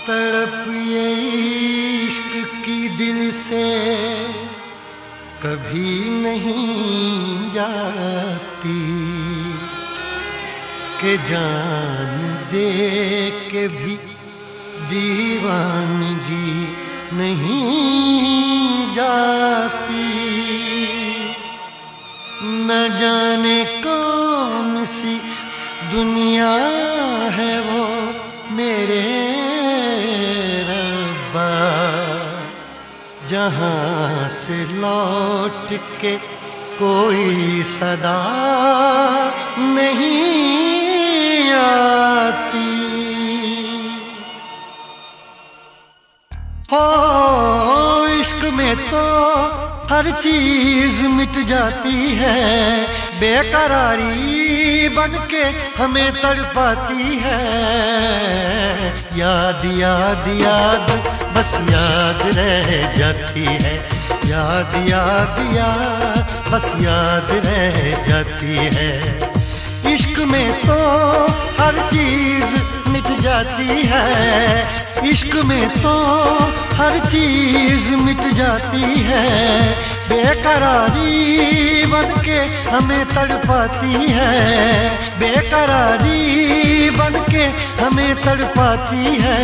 तड़प ये इश्क की दिल से कभी नहीं जाती कि जान दे के भी दीवानगी नहीं जाती। न जाने कौन सी दुनिया है वो मेरे रब्बा, जहाँ से लौट के कोई सदा नहीं आती। हो इश्क में तो हर चीज मिट जाती है, बेकरारी बनके हमें तड़पाती है। याद याद याद बस याद रह जाती है, याद याद याद बस याद रह जाती है। इश्क में तो हर चीज मिट जाती है, इश्क में तो हर चीज मिट जाती है। बेकरारी बनके हमें तड़पाती है, बेकरारी बनके हमें तड़पाती है।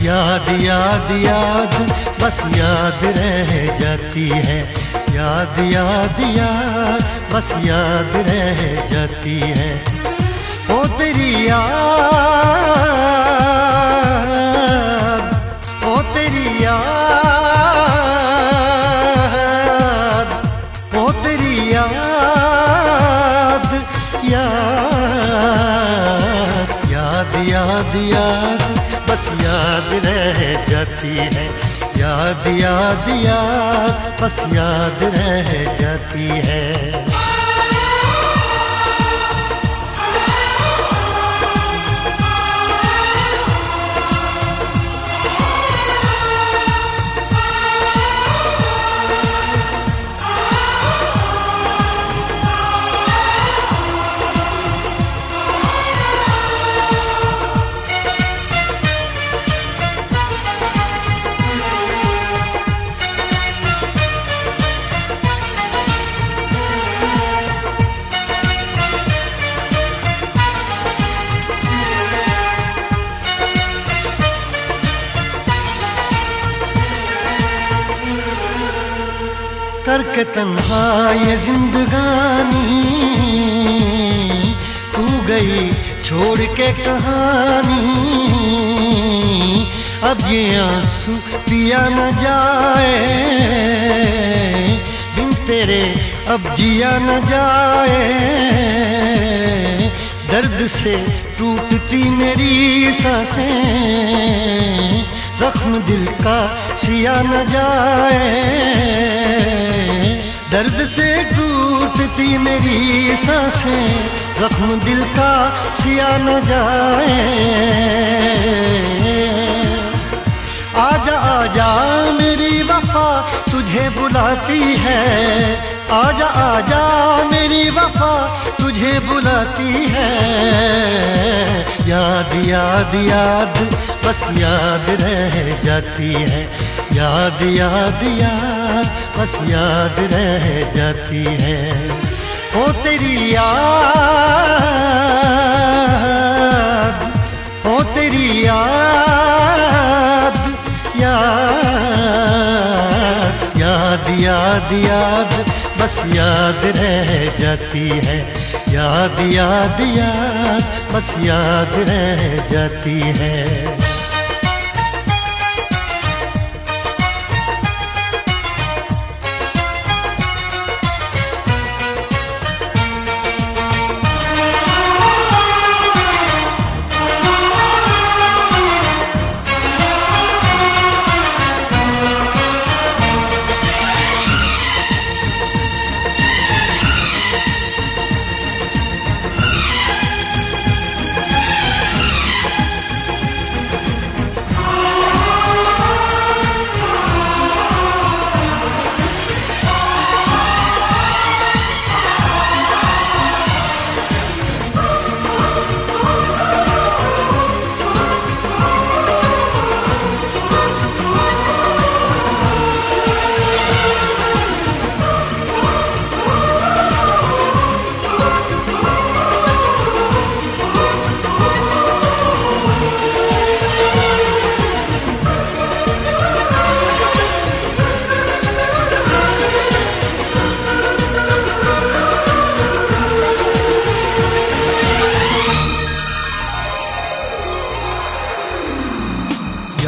याद याद याद बस याद रह जाती है, याद याद याद बस याद रह जाती है। ओ तेरी याद, ओ तेरी याद, ओ तेरी याद, याद याद याद याद बस याद रह जाती है, याद याद याद बस याद रह जाती है। करके तन्हा ये जिंदगानी तू गई छोड़ के कहानी। अब ये आंसू पिया न जाए, बिन तेरे अब जिया न जाए। दर्द से टूटती मेरी सांसें, जख्म दिल का सिया न जाए। दर्द से टूटती मेरी सांसें, जख्म दिल का सिया न जाए। आजा आजा मेरी वफा तुझे बुलाती है, आजा आजा मेरी वफा तुझे बुलाती है। याद याद याद बस याद रह जाती है, याद याद याद बस याद रह जाती है। ओ तेरी याद, ओ तेरी याद, याद याद याद याद बस याद रह जाती है, याद याद याद बस याद रह जाती है।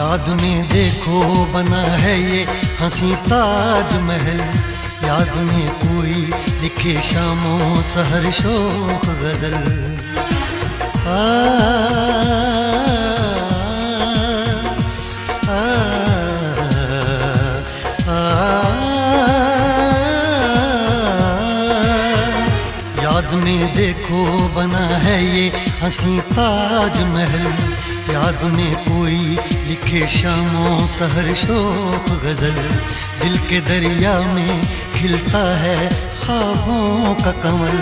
याद में देखो बना है ये हंसी ताजमहल, याद में कोई लिखे शामों सहर शोख गजल। याद में देखो बना है ये हंसी ताजमहल, याद में कोई लिखे शामों सहर शोख गजल। दिल के दरिया में खिलता है ख्वाबों का कमल,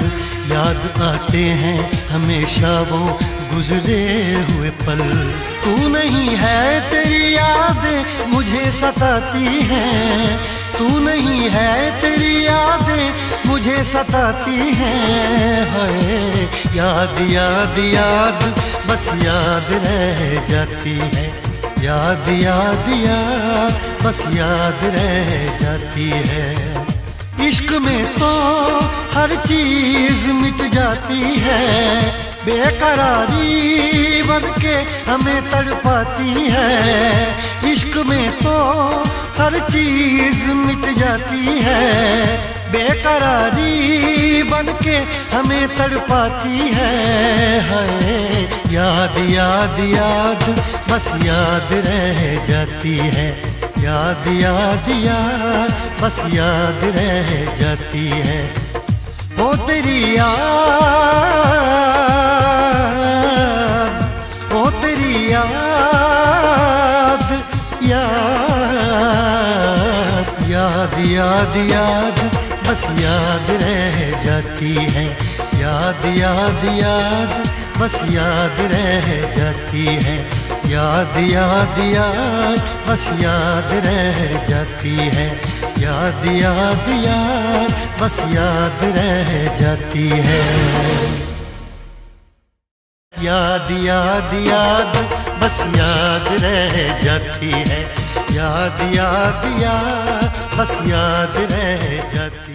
याद आते हैं हमेशा वो गुजरे हुए पल। तू नहीं है तेरी यादें मुझे सताती हैं, तू नहीं है तेरी यादें मुझे सताती हैं। हाय याद याद याद बस याद रह जाती है, याद याद याद बस याद रह जाती है। इश्क में तो हर चीज मिट जाती है, बेकरारी बनके हमें तड़पाती है। इश्क में तो हर चीज मिट जाती है, बेकरारी बनके हमें तड़पाती है। हाय याद याद याद बस याद रह जाती है, याद याद याद बस याद रह जाती है। ओ तेरी याद, ओ तेरी याद, याद याद याद याद बस याद रह जाती है, याद याद याद बस याद रह जाती है। याद याद याद बस याद रह जाती है, याद याद याद बस याद रह जाती है। याद याद याद बस याद रह जाती है, याद याद याद बस याद रह जाती है।